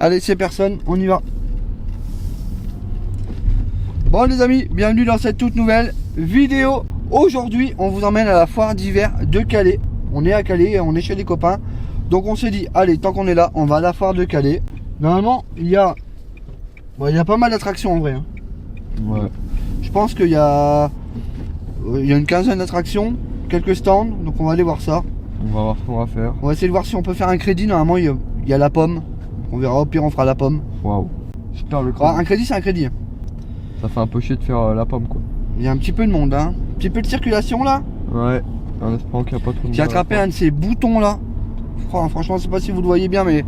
Allez, c'est personne, on y va. Bon les amis, bienvenue dans cette toute nouvelle vidéo. Aujourd'hui, on vous emmène à la foire d'hiver de Calais. On est à Calais, on est chez les copains. Donc on s'est dit, allez, tant qu'on est là, on va à la foire de Calais. Normalement, il y a pas mal d'attractions en vrai. Hein. Ouais. Je pense qu'il y a une quinzaine d'attractions, quelques stands. Donc on va aller voir ça. On va voir ce qu'on va faire. On va essayer de voir si on peut faire un crédit. Normalement, il y a la pomme. On verra, au pire on fera la pomme. Waouh. Super le Ah, un crédit, c'est un crédit. Ça fait un peu chier de faire la pomme quoi. Il y a un petit peu de monde, hein. Un petit peu de circulation là. Ouais. En espérant qu'il n'y a pas trop de monde. J'ai attrapé un de ces boutons là. Franchement, je sais pas si vous le voyez bien, mais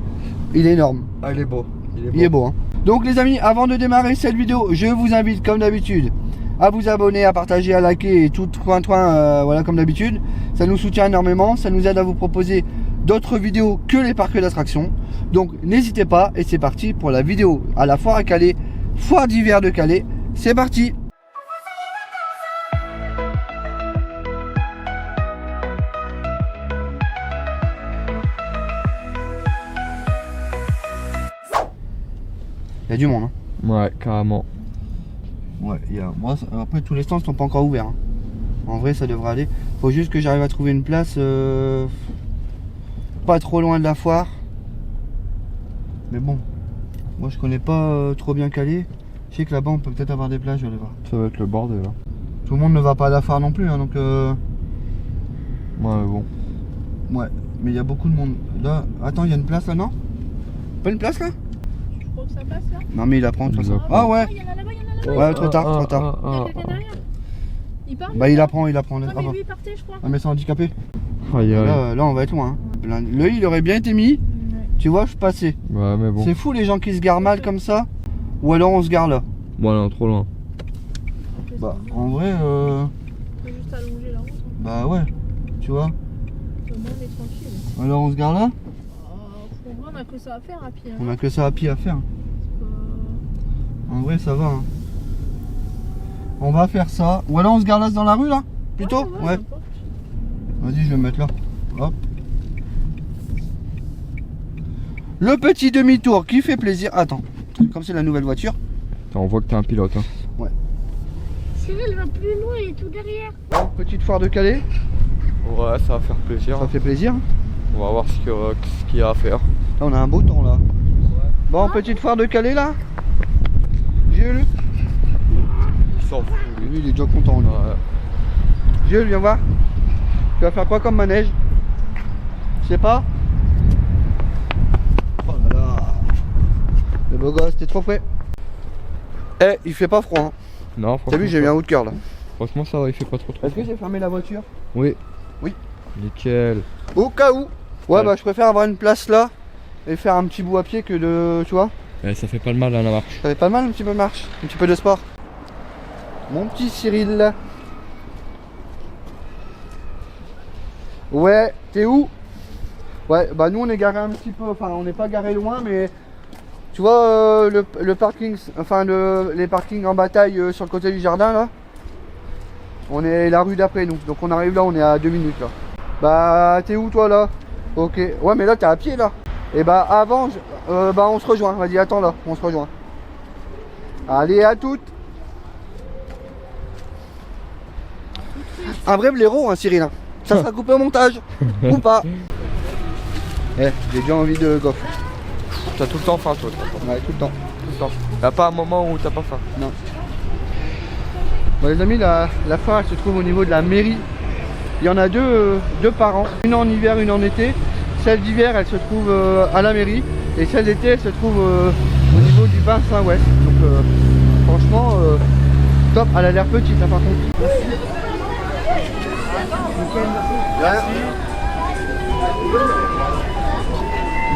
il est énorme. Ah, il est beau. Il est beau, hein. Donc les amis, avant de démarrer cette vidéo, je vous invite comme d'habitude à vous abonner, à partager, à liker et tout voilà comme d'habitude. Ça nous soutient énormément, ça nous aide à vous proposer d'autres vidéos que les parcs d'attractions. Donc n'hésitez pas et c'est parti pour la vidéo à la foire à Calais, foire d'hiver de Calais. C'est parti. Il y a du monde. Hein. Ouais, carrément. Ouais, moi, après tous les stands sont pas encore ouverts. Hein. En vrai, ça devrait aller. Faut juste que j'arrive à trouver une place pas trop loin de la foire. Mais bon, moi je connais pas trop bien Calais. Je sais que là-bas on peut peut-être avoir des places, je vais aller voir. Ça va être le bordel là. Tout le monde ne va pas à la foire non plus, hein, donc Ouais, bon. ouais, mais il y a beaucoup de monde. Là, attends, il y a une place là, non? Pas une place là? Tu crois que ça passe là? Non mais il apprend de toute façon. Ah, Ah ouais. Il y en a là-bas, il y en a là-bas. Ouais, trop tard, trop tard. Il y a quelqu'un derrière. Il part? Bah il apprend. Non mais lui il partait je crois. Ah mais c'est handicapé. Aïe aïe. Là on va être loin. Hein. Le il aurait bien été mis. Tu vois, je passais. Ouais, mais bon. C'est fou les gens qui se garent mal comme ça. Ou alors on se gare là. Bon, non, trop loin. Bah en vrai On peut juste allonger la route. Hein. bah ouais. Tu vois. Au moins on est tranquille. Alors on se gare là. En vrai on a que ça à faire à pied. Hein. On a que ça à pied à faire. En vrai ça va. Hein. On va faire ça. Ou alors on se gare là dans la rue là. Plutôt. Ouais. Vas-y, je vais me mettre là. Hop. Le petit demi-tour qui fait plaisir. Attends, comme c'est la nouvelle voiture. On voit que t'es un pilote. Hein. Ouais. Cyril va plus loin, il est tout derrière. Bon, petite foire de Calais. Ouais, ça va faire plaisir. Ça fait plaisir. On va voir ce qu'il y a à faire. Là, on a un beau temps là. Bon, petite foire de Calais là. Jules. Il s'en fout. Lui, il est déjà content. Lui. Ouais. Jules, viens voir. Tu vas faire quoi comme manège? Je sais pas. Oh là là. Le beau gosse, t'es trop près. Eh, il fait pas froid. Hein. Non, T'as vu, j'ai eu un haut de cœur là. Franchement, ça va, il fait pas trop. Est-ce que j'ai fermé la voiture? Oui. Oui. Nickel. Au cas où. Ouais, Ouais. bah je préfère avoir une place là et faire un petit bout à pied que de. Tu vois? Ouais, ça fait pas de mal à la marche. Ça fait pas mal un petit peu de marche, un petit peu de sport. Mon petit Cyril. Ouais, t'es où? Ouais, bah nous on est garé un petit peu, enfin on n'est pas garé loin, mais tu vois le parking, enfin les parkings en bataille sur le côté du jardin là. On est la rue d'après nous, donc on arrive là, on est à 2 minutes là. Bah t'es où toi là? Ok, ouais mais là t'es à pied là. Et bah avant, bah on se rejoint, vas-y attends là, on se rejoint. Allez à toutes. Un vrai blaireau hein Cyril. Ça sera coupé au montage. Ou pas. Eh, j'ai déjà envie de gaufre. T'as tout le temps faim, toi. Ouais, tout le temps. Tout le temps. Y'a pas un moment où t'as pas faim. Non. Bon les amis, la foire elle se trouve au niveau de la mairie. Il y en a deux par an. Une en hiver, une en été. Celle d'hiver elle se trouve à la mairie. Et celle d'été elle se trouve au niveau du bain Saint-Ouest. Donc franchement top, elle a l'air petite hein, par contre.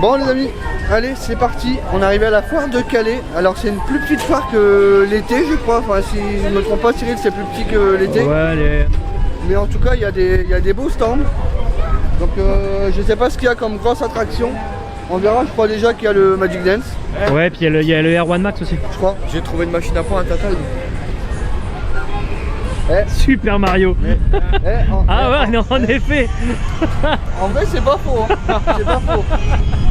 Bon les amis, allez c'est parti, on est arrivé à la foire de Calais. Alors c'est une plus petite foire que l'été je crois, enfin si je ne me trompe pas Cyril c'est plus petit que l'été. Ouais, allez. Mais en tout cas il y a des beaux stands. Donc je sais pas ce qu'il y a comme grosse attraction. On verra, je crois déjà qu'il y a le Magic Dance. Ouais, puis il y a le R1 Max aussi. Je crois. J'ai trouvé une machine à poing à Tatal. Super Mario. Ah ouais, non, en effet. En vrai c'est pas faux hein. C'est pas faux.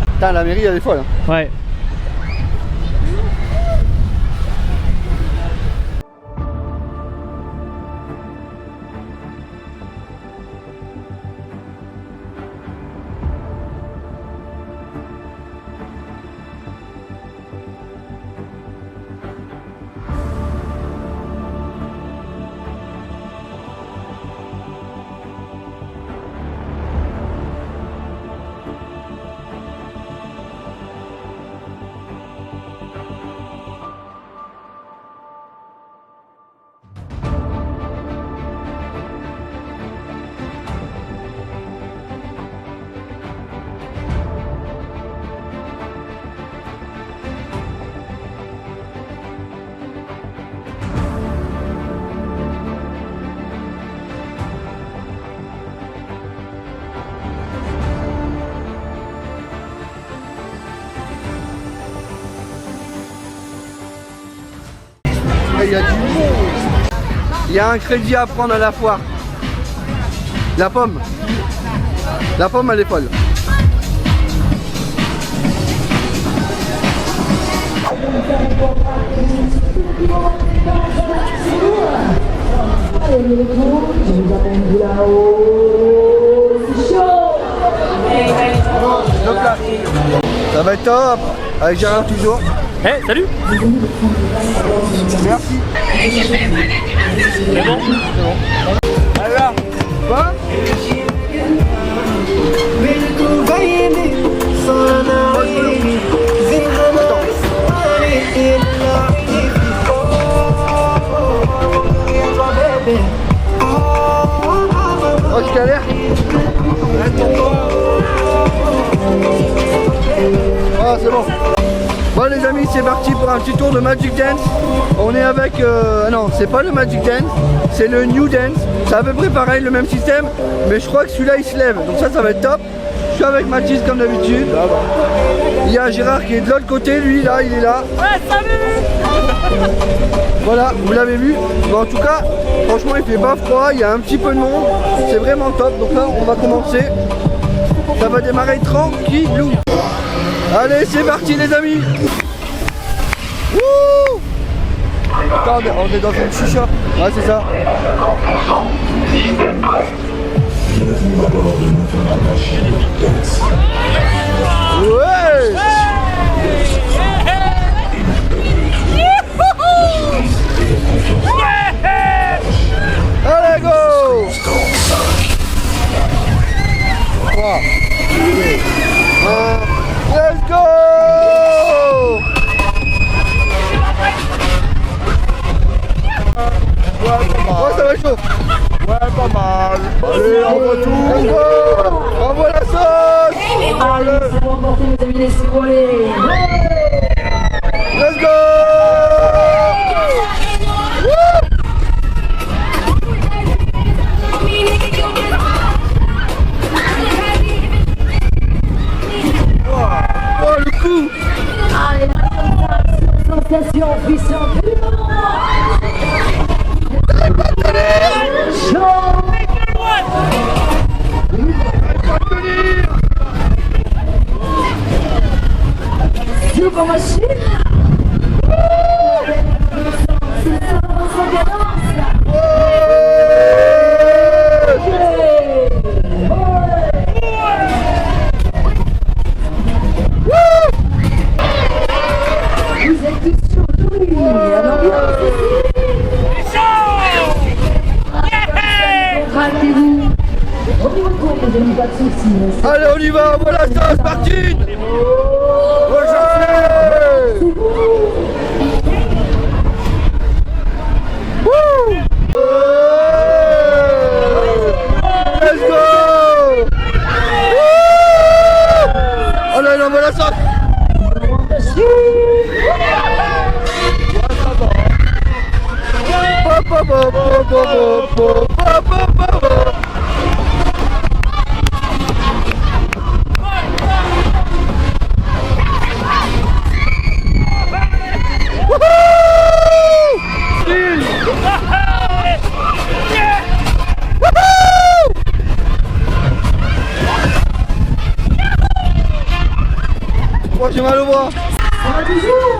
Putain la mairie elle est folle hein. Ouais. il y a du monde. Il y a un crédit à prendre à la foire. La pomme. La pomme, elle est folle. Ça va être top. Avec Gérard toujours. Eh, salut. Merci. C'est bon. Alors, quoi? Oh, je galère. Oh, c'est bon. Bon les amis, c'est parti pour un petit tour de Magic Dance. On est avec... non, c'est pas le Magic Dance, c'est le New Dance. C'est à peu près pareil, le même système, mais je crois que celui-là il se lève. Donc ça va être top. Je suis avec Mathis comme d'habitude. Il y a Gérard qui est de l'autre côté, lui là, il est là. Ouais, salut. Voilà, vous l'avez vu. Bon, en tout cas, franchement il fait pas froid, il y a un petit peu de monde. C'est vraiment top. Donc là on va commencer. Ça va démarrer tranquillou. Allez, c'est parti les amis. Wouh! Attends, on est dans une chicha. Ouais, c'est ça. Ouais! Allez, go! 3, 2, 1. Let's go! Ouais, ça va être chaud. Ouais, pas mal. Allez, envoie tout. Let's go! Envoie la sauce. Allez, c'est bon, portez mes amis, laissez-vous aller. Let's go! Oh, le coup! Allez, sensation puissante. Super machine. Vous êtes tous surpris. Alors bien, rappelez-vous. On y retourne, les amis, pas de soucis. Allez, on y va, voilà ça, c'est parti! Let's go! Oh là là, voilà ça! Moi j'ai mal au bras. Ça va toujours.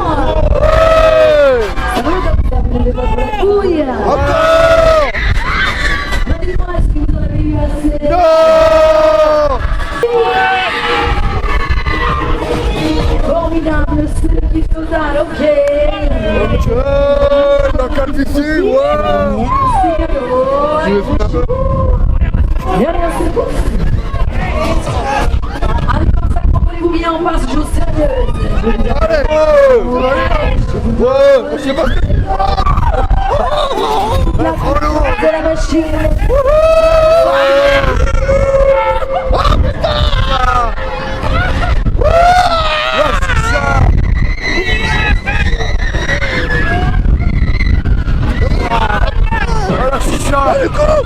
Ouais. Ça va, vous n'avez pas pour la couille. Encore. Dites-moi, est-ce que vous en avez eu assez? Non. Formidable, c'est le kiff total, ok. Ok, la carte ici, wow. Je vais faire un peu. Bien, c'est bon. Allez, comme ça, comprenez-vous bien, on passe aux choses sérieuses. Allez, ouais, je sais pas ce que... La force de la machine. Oh putain! Le coup!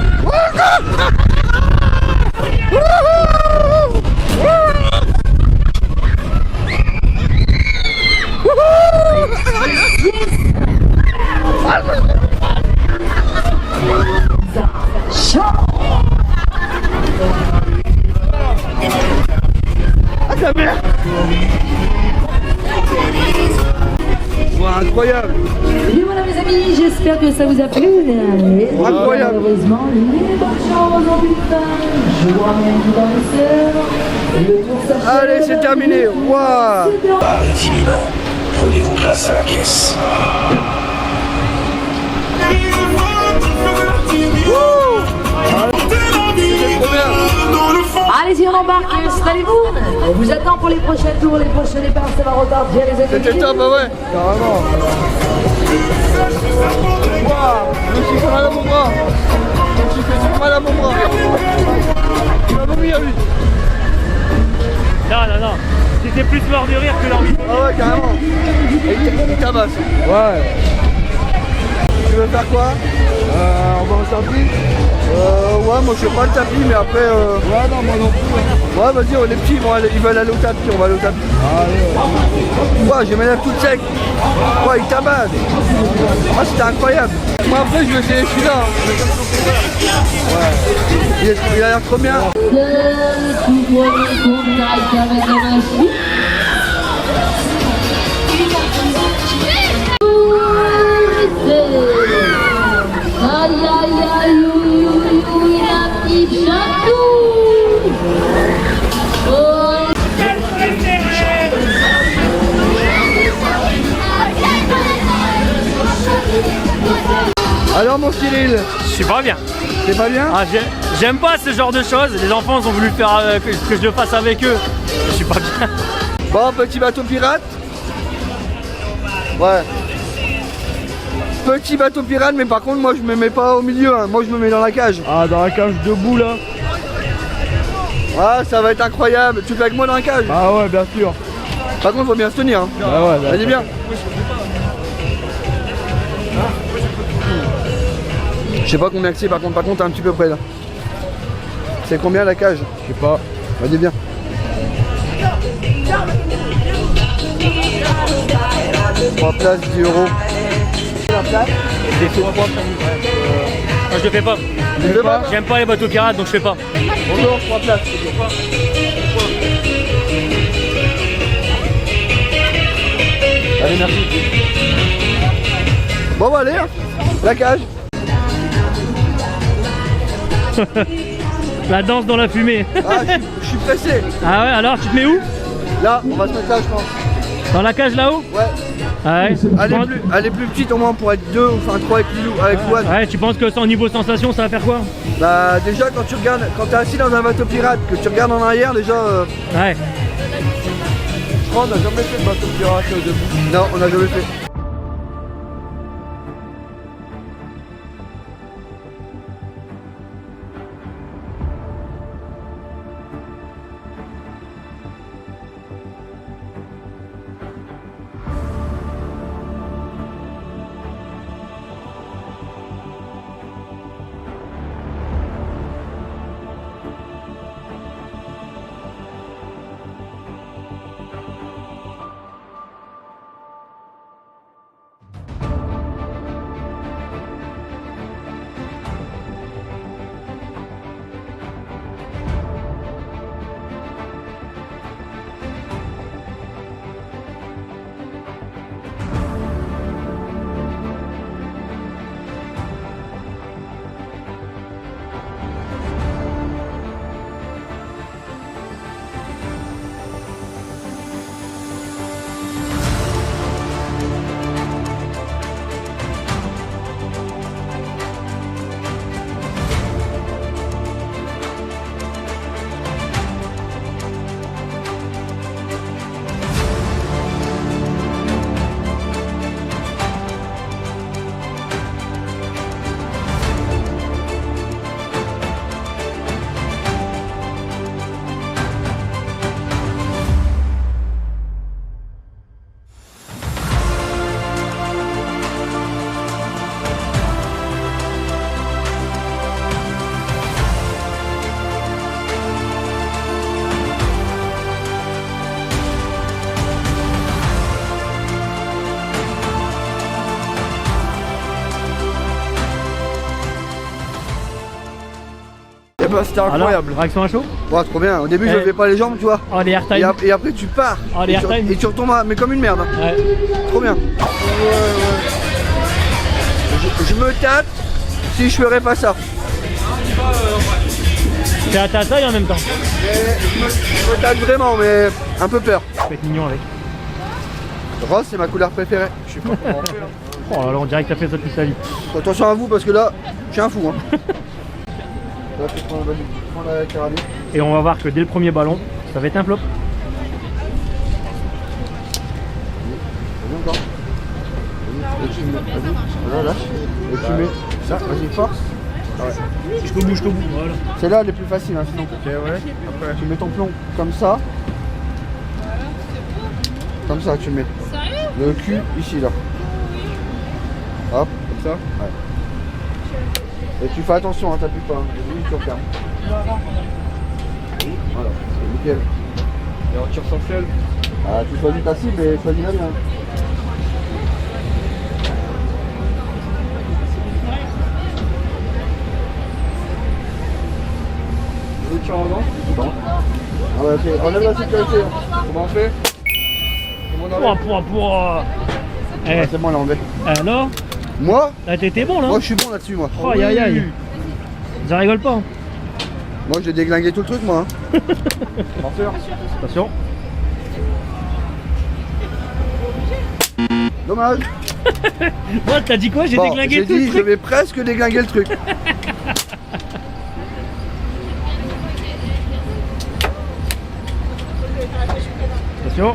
merde. Wow, incroyable. Et voilà mes amis, j'espère que ça vous a plu. Et Incroyable. malheureusement, les bonnes choses ont eu fin. Je vois même tout dans le sœur. Le tour s'achève. Allez, c'est terminé. Waouh. Marie-Philippe, prenez-vous place à la caisse. Trop bien. Allez-y, on embarque, installez-vous. On vous attend pour les prochains tours, les prochains départs, ça va repartir les amis. C'était top, bah ouais. Carrément. Waouh. Je me suis fait mal à mon bras. Je me suis fait super mal à mon bras. Il m'a vomi à lui. Non. J'étais plus mort de rire que l'envie. Ah ouais, carrément. Et il tabasse. Ouais. Tu veux faire quoi? On va au tapis. Ouais, moi je fais pas le tapis, mais après. Ouais, non, moi non plus. Ouais, vas-y, les petits ils veulent aller au tapis, on va aller au tapis. Allez. Ouais, j'ai mes lèvres toutes secs. Ouais, ils tabassent. Ah, c'était incroyable. Moi après, je vais essayer celui-là. Ouais. Il a l'air trop bien. Aïe aïe aïe, ouïe, la petite chatouille. Oh. Alors mon Cyril, Je suis pas bien. c'est pas bien? Ah, j'aime pas ce genre de choses. Les enfants ont voulu faire que je le fasse avec eux. Je suis pas bien. Bon, petit bateau pirate. Ouais. Petit bateau pirate, mais par contre, moi je me mets pas au milieu, hein. Moi je me mets dans la cage. Ah, dans la cage debout là. Ah, ça va être incroyable. Tu fais avec moi dans la cage? Ah ouais, bien sûr. Par contre, faut bien se tenir. Hein. Ah ouais, Vas-y, bien. Je sais pas combien que c'est, par contre, t'es un petit peu près là. C'est combien la cage? Je sais pas. Vas-y, bien. Trois places, 10 euros. La place? Je le fais pas. Tu le fais pas? J'aime pas les bateaux pirates donc je fais pas. Bonjour, 3 places. Allez, merci. Bon, bah, allez, hein. La cage. La danse dans la fumée. Ah, je suis pressé. Ah ouais, alors tu te mets où? Là, on va se mettre là, je pense. Dans la cage là-haut? Ouais. Ah ouais. Elle est plus petite au moins pour être 2 ou enfin 3 avec Lilou, avec Juan. Ouais, tu penses que sans niveau sensation ça va faire quoi? Bah déjà quand tu regardes, quand t'es assis dans un bateau pirate, que tu regardes en arrière déjà, Ouais. je crois qu'on n'a jamais fait de bateau pirate debout. Non, on n'a jamais fait. bah c'était incroyable. Alors, réaction à chaud? Ouais, trop bien. Au début, je Eh. levais pas les jambes, tu vois. Oh, les Et, airtime. et après, tu pars. Oh, les et, tu, airtime. et tu retombes, mais comme une merde. Hein. Ouais. Trop bien. Je me tâte si je ferais pas ça. T'es à ta taille en même temps. Mais je me tâte vraiment, mais un peu peur. Ça peut être mignon avec. Rose, c'est ma couleur préférée. Je sais pas comment on fait. Hein. Oh là là, on dirait que t'as fait ça toute ta vie. Attention à vous parce que là, je suis un fou. Hein. Là, je prends la carabine. Et on va voir que dès le premier ballon, ça va être un flop. Vas-y encore. Et tu mets, vas-y, voilà, lâche. Et tu mets ça, vas-y, force. Ah ouais. Jusqu'au bout, voilà. C'est là les plus faciles, hein, sinon. Ok, ouais. Après. Tu mets ton plomb comme ça. Comme ça, tu mets. Le cul ici, là. Hop, comme ça. Ouais. Et tu fais attention, hein, t'appuies pas. Hein. Oui, tu refermes. Voilà, c'est nickel. Et on tire sans fiel. Ah, tu choisis ta cible et choisis-la bien. Le tir en avant. Bon. Ah ouais, ok. Enlève la sécurité. Hein. Comment on fait? Comment on enlève? Eh, Ouais, c'est bon, l'enlever. alors, Moi, t'étais bon là? moi, je suis bon là-dessus, moi. Oh, aïe aïe aïe. Ça rigole pas. Hein. Moi, j'ai déglingué tout le truc, moi. Hein. Comment faire? Attention. Dommage. Moi, t'as dit quoi? J'ai Bon, déglingué j'ai tout le dit, je truc. vais presque déglinguer le truc. Attention.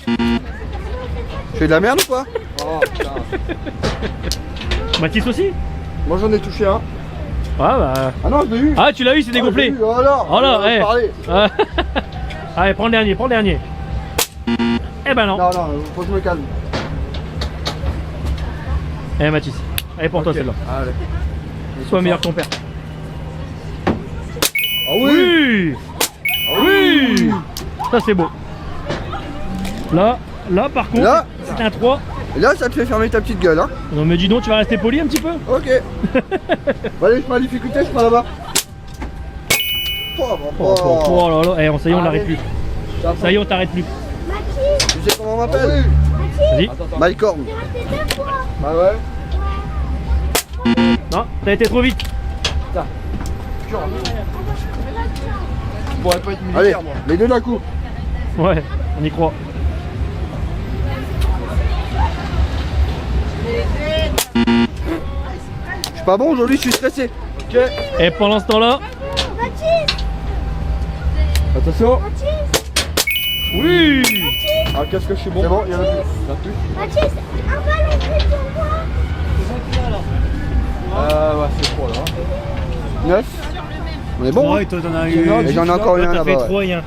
Je fais de la merde ou quoi? Oh putain. Mathis aussi? Moi j'en ai touché un. Ah bah. Ah non, je l'ai eu. Ah, tu l'as eu, c'est dégonflé. Oh là, Oh là, eh. parler. Allez, prends le dernier, prends le dernier. Eh ben non. Non, non, faut que je me calme. Eh Mathis, allez pour toi Ok. celle-là. Allez. Sois meilleur que ton père. Ah oui. Oui. Oui. Ça c'est beau. Là par contre, Là. c'est un 3. Et là, ça te fait fermer ta petite gueule, hein. Non mais dis donc, tu vas rester poli un petit peu. Ok. Bon, allez, je prends la difficulté, je prends là-bas. Oh là là, eh, ça y est, on l'arrête Allez. plus. Ça y est, on t'arrête plus. Tu sais comment on m'appelle? Vas-y. Mike Horn. Bah ouais. Non, t'as été trop vite. Je pourrais pas être Allez, militaire moi. les deux d'un coup. Ouais, on y croit. Je suis pas bon aujourd'hui, je suis stressé. Ok. Et pendant ce temps-là, Attention. oui. Ah qu'est-ce que je suis bon? C'est bon, il y en a plus. Mathis, un ballon fait pour moi. Ouais c'est trop là. 9. On est bon, hein. toi t'en as eu. Et j'en ai encore Toi, un t'as fait là-bas. 3 Ouais. et 1.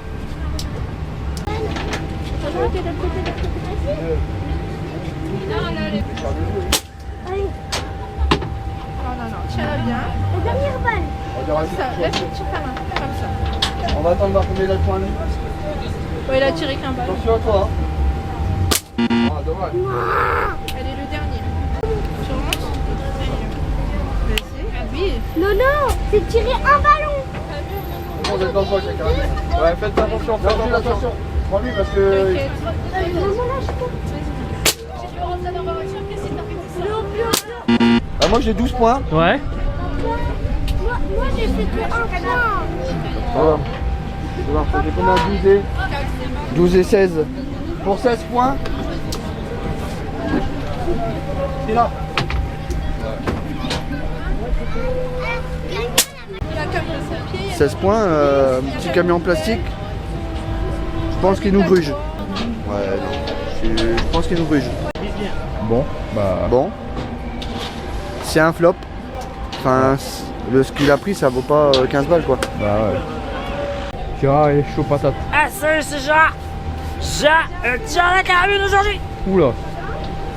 Allez. Non, tiens-la bien. La dernière balle. Ça, là, tu tires ta main, comme ça. On va attendre voir combien il a de points lui. Ouais, il a tiré qu'un ballon. Attention à toi. Hein. Ah, dommage. Allez, le dernier. Tu rentres. Vas-y. Oui. Non, c'est tirer un ballon. On est dans le choc, la carabine. Ouais faites attention, faites Attention, attention. attention. Prends-lui parce que. T'inquiète. Maman, lâche pas. Tu veux rentrer dans ma voiture? Qu'est-ce que t'as fait? Ah, moi j'ai 12 points. Ouais. Moi, j'ai fait que un point. Voilà. Tu vois, ça fait combien? 12 et 16. Pour 16 points. C'est là. 16 points, petit camion en plastique. Je pense qu'il nous gruge. Ouais, non. Je pense qu'il nous gruge. Bon, bah. Bon. C'est un flop. Enfin, ce qu'il a pris, ça vaut pas 15 balles quoi. Bah ouais. Gérard est chaud patate. Ah salut, c'est Gérard. Tiens la carabine aujourd'hui. Oula.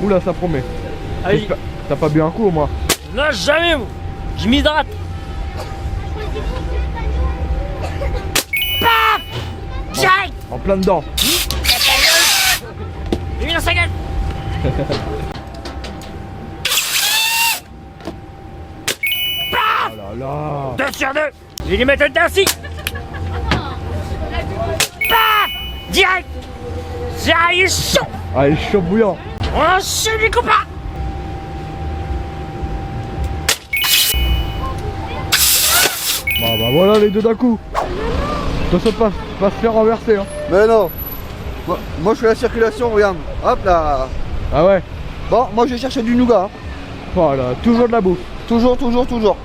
Oula, ça promet. Allez. J'espère- T'as pas bu un coup au moins? Non, jamais vous. Je m'hydrate. Paf. Jack. En plein dedans. J'ai mis dans sa gueule. Oh là là. 2 sur 2. Je vais lui mettre le ainsi. Paf! Direct. Ça il est chaud. Ah, il est chaud bouillant. On se les copains. Bah voilà les deux d'un coup. Attention de pas se faire renverser hein. Mais non. Moi je fais la circulation, regarde. Hop là. Ah ouais. Bon, moi je vais chercher du nougat. Hein. Voilà, toujours de la bouffe. Toujours, toujours, toujours.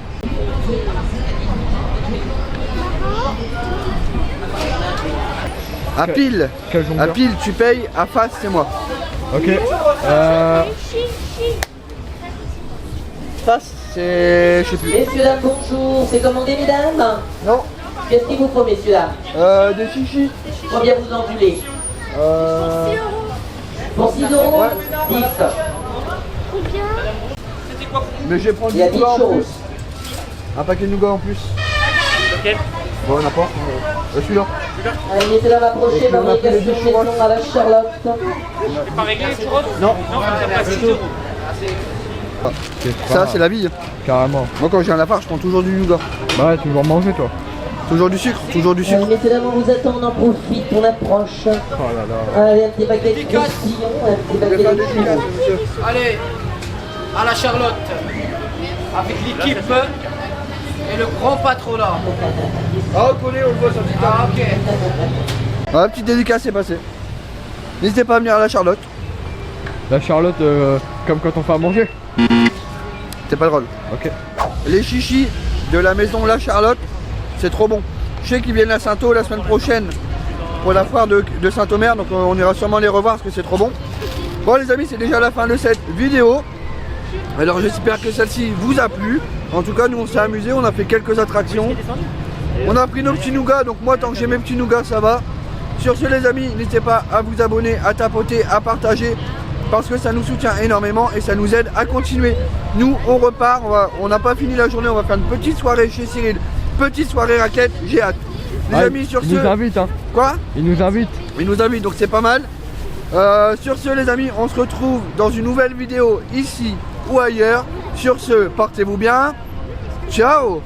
À pile. Quel jongleur. À pile, tu payes. À face, c'est moi. Ok. Face, c'est... je sais plus. Messieurs, dames, bonjour. C'est commandé, mesdames? Non. Qu'est-ce qu'il vous faut, messieurs, dames? Des chichis. Combien vous en voulez? Pour 6 euros? Ouais. 10. Mais je vais prendre Il y a du 10 nougat en plus. choses. Un paquet de nougat en plus. Ok. Bon, n'importe. Celui-là. Allez, messieurs, dames, approchez. Ok, on a pris les deux Fabrication maison à la Charlotte. C'est pas réglé les churros? Non. Non, ça passe 6 euros. Ça, c'est la vie. Carrément. Moi, quand j'ai un appart, je prends toujours du nougat. Bah ouais, tu veux en manger toi. Toujours du sucre, toujours du Allez, sucre. messieurs, dames, on vous attend. On en profite. On approche. Oh là là. Allez, un petit paquet de croustillons. Un petit paquet de churros. Allez, à la Charlotte, avec l'équipe et le grand patronat. Ah, on connaît, on le voit sur TikTok. Ah, ok. Voilà, petite dédicace, c'est passé. N'hésitez pas à venir à la Charlotte. La Charlotte, comme quand on fait à manger. C'est pas drôle. Ok. Les chichis de la maison La Charlotte, c'est trop bon. Je sais qu'ils viennent à Saint-Au la semaine prochaine pour la foire de Saint-Omer, donc on ira sûrement les revoir parce que c'est trop bon. Bon les amis, c'est déjà la fin de cette vidéo. Alors j'espère que celle-ci vous a plu. En tout cas, nous on s'est amusé, on a fait quelques attractions. On a pris nos petits nougats, donc moi tant que j'ai mes petits nougats, ça va. Sur ce les amis, n'hésitez pas à vous abonner, à tapoter, à partager, parce que ça nous soutient énormément et ça nous aide à continuer. Nous on repart, on n'a pas fini la journée, on va faire une petite soirée chez Cyril. Petite soirée raquette, j'ai hâte. Les amis, sur ce... Il nous invite hein. Quoi? Il nous invite. Il nous invite, donc c'est pas mal. Sur ce les amis, on se retrouve dans une nouvelle vidéo ici ou ailleurs. Sur ce, portez-vous bien. Ciao.